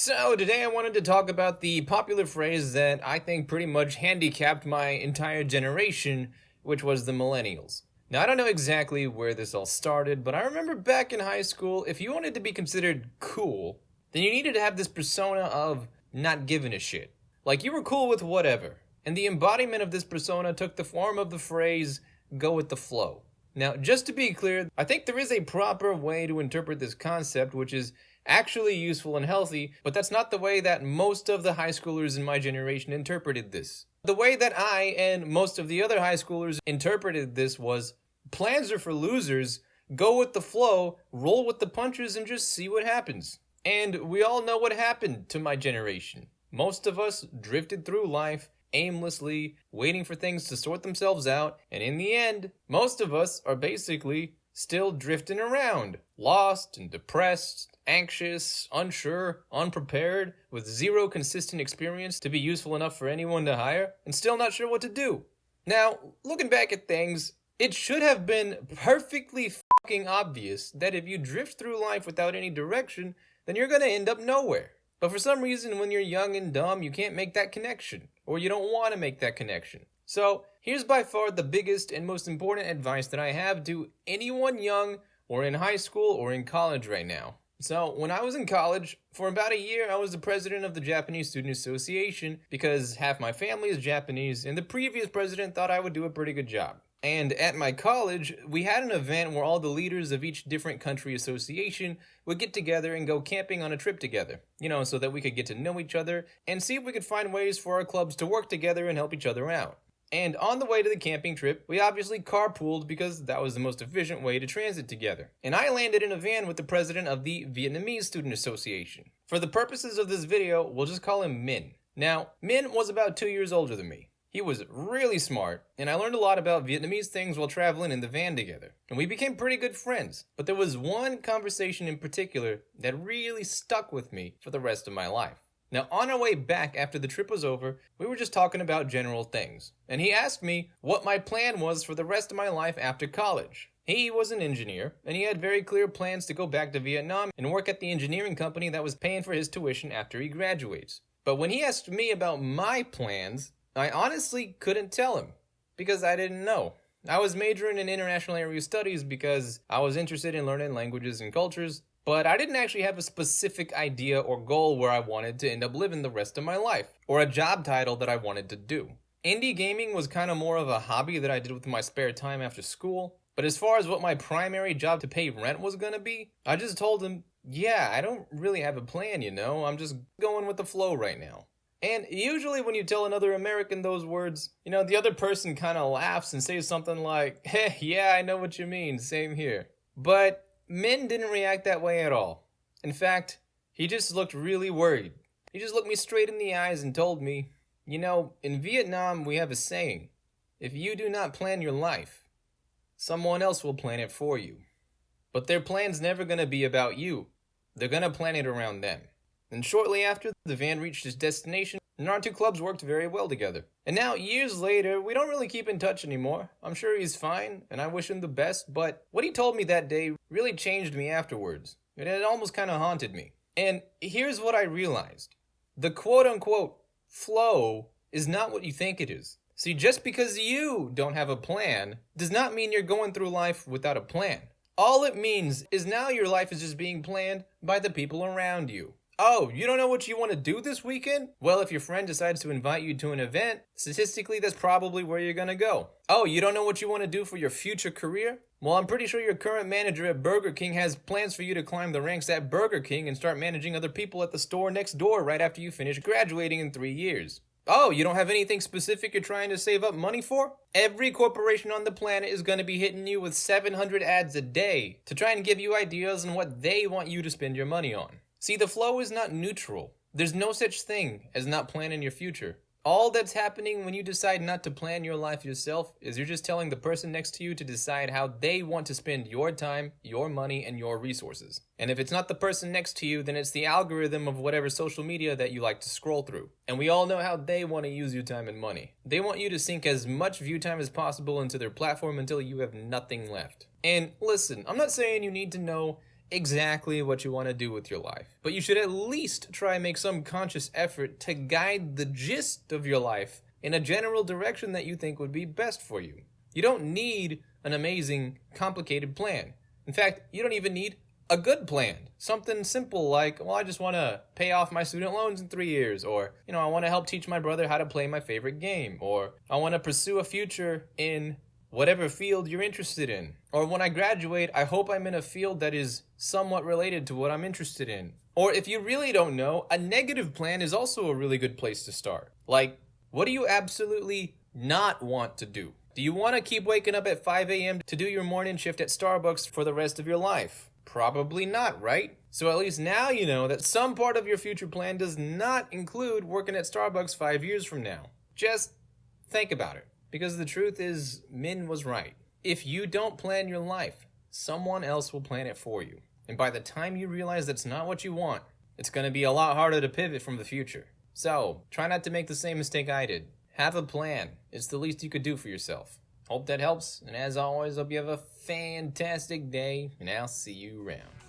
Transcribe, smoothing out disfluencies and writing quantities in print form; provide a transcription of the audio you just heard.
So today I wanted to talk about the popular phrase that I think pretty much handicapped my entire generation, which was the millennials. Now I don't know exactly where this all started, but I remember back in high school, if you wanted to be considered cool, then you needed to have this persona of not giving a shit. Like you were cool with whatever. And the embodiment of this persona took the form of the phrase, go with the flow. Now, just to be clear, I think there is a proper way to interpret this concept, which is actually useful and healthy, but that's not the way that most of the high schoolers in my generation interpreted this. The way that I and most of the other high schoolers interpreted this was, plans are for losers, go with the flow, roll with the punches, and just see what happens. And we all know what happened to my generation. Most of us drifted through life aimlessly, waiting for things to sort themselves out, and in the end, most of us are basically still drifting around, lost and depressed, anxious, unsure, unprepared, with zero consistent experience to be useful enough for anyone to hire, and still not sure what to do. Now, looking back at things, it should have been perfectly fucking obvious that if you drift through life without any direction, then you're gonna end up nowhere. But for some reason, when you're young and dumb, you can't make that connection, or you don't want to make that connection. So, here's by far the biggest and most important advice that I have to anyone young or in high school or in college right now. So, when I was in college, for about a year, I was the president of the Japanese Student Association because half my family is Japanese, and the previous president thought I would do a pretty good job. And at my college, we had an event where all the leaders of each different country association would get together and go camping on a trip together, so that we could get to know each other and see if we could find ways for our clubs to work together and help each other out. And on the way to the camping trip, we obviously carpooled because that was the most efficient way to transit together. And I landed in a van with the president of the Vietnamese Student Association. For the purposes of this video, we'll just call him Min. Now, Min was about 2 years older than me. He was really smart, and I learned a lot about Vietnamese things while traveling in the van together. And we became pretty good friends. But there was one conversation in particular that really stuck with me for the rest of my life. Now, on our way back after the trip was over, we were just talking about general things. And he asked me what my plan was for the rest of my life after college. He was an engineer, and he had very clear plans to go back to Vietnam and work at the engineering company that was paying for his tuition after he graduates. But when he asked me about my plans, I honestly couldn't tell him, because I didn't know. I was majoring in international area studies because I was interested in learning languages and cultures, but I didn't actually have a specific idea or goal where I wanted to end up living the rest of my life, or a job title that I wanted to do. Indie gaming was kind of more of a hobby that I did with my spare time after school, but as far as what my primary job to pay rent was gonna be, I just told him, yeah, I don't really have a plan, I'm just going with the flow right now. And usually when you tell another American those words, the other person kind of laughs and says something like, hey, yeah, I know what you mean, same here. But Min didn't react that way at all. In fact, he just looked really worried. He just looked me straight in the eyes and told me, in Vietnam we have a saying, if you do not plan your life, someone else will plan it for you. But their plan's never going to be about you. They're going to plan it around them. And shortly after, the van reached its destination, and our two clubs worked very well together. And now, years later, we don't really keep in touch anymore. I'm sure he's fine, and I wish him the best, but what he told me that day really changed me afterwards. It had almost kind of haunted me. And here's what I realized. The quote-unquote flow is not what you think it is. See, just because you don't have a plan does not mean you're going through life without a plan. All it means is now your life is just being planned by the people around you. Oh, you don't know what you want to do this weekend? Well, if your friend decides to invite you to an event, statistically that's probably where you're gonna go. Oh, you don't know what you want to do for your future career? Well, I'm pretty sure your current manager at Burger King has plans for you to climb the ranks at Burger King and start managing other people at the store next door right after you finish graduating in 3 years. Oh, you don't have anything specific you're trying to save up money for? Every corporation on the planet is going to be hitting you with 700 ads a day to try and give you ideas on what they want you to spend your money on. See, the flow is not neutral. There's no such thing as not planning your future. All that's happening when you decide not to plan your life yourself is you're just telling the person next to you to decide how they want to spend your time, your money, and your resources. And if it's not the person next to you, then it's the algorithm of whatever social media that you like to scroll through. And we all know how they want to use your time and money. They want you to sink as much view time as possible into their platform until you have nothing left. And listen, I'm not saying you need to know exactly what you want to do with your life, but you should at least try and make some conscious effort to guide the gist of your life in a general direction that you think would be best for you. You don't need an amazing, complicated plan. In fact, you don't even need a good plan. Something simple like, well, I just want to pay off my student loans in 3 years, or, I want to help teach my brother how to play my favorite game, or I want to pursue a future in whatever field you're interested in. Or when I graduate, I hope I'm in a field that is somewhat related to what I'm interested in. Or if you really don't know, a negative plan is also a really good place to start. Like, what do you absolutely not want to do? Do you want to keep waking up at 5 a.m. to do your morning shift at Starbucks for the rest of your life? Probably not, right? So at least now you know that some part of your future plan does not include working at Starbucks 5 years from now. Just think about it. Because the truth is, Min was right. If you don't plan your life, someone else will plan it for you. And by the time you realize that's not what you want, it's going to be a lot harder to pivot from the future. So, try not to make the same mistake I did. Have a plan. It's the least you could do for yourself. Hope that helps, and as always, hope you have a fantastic day, and I'll see you around.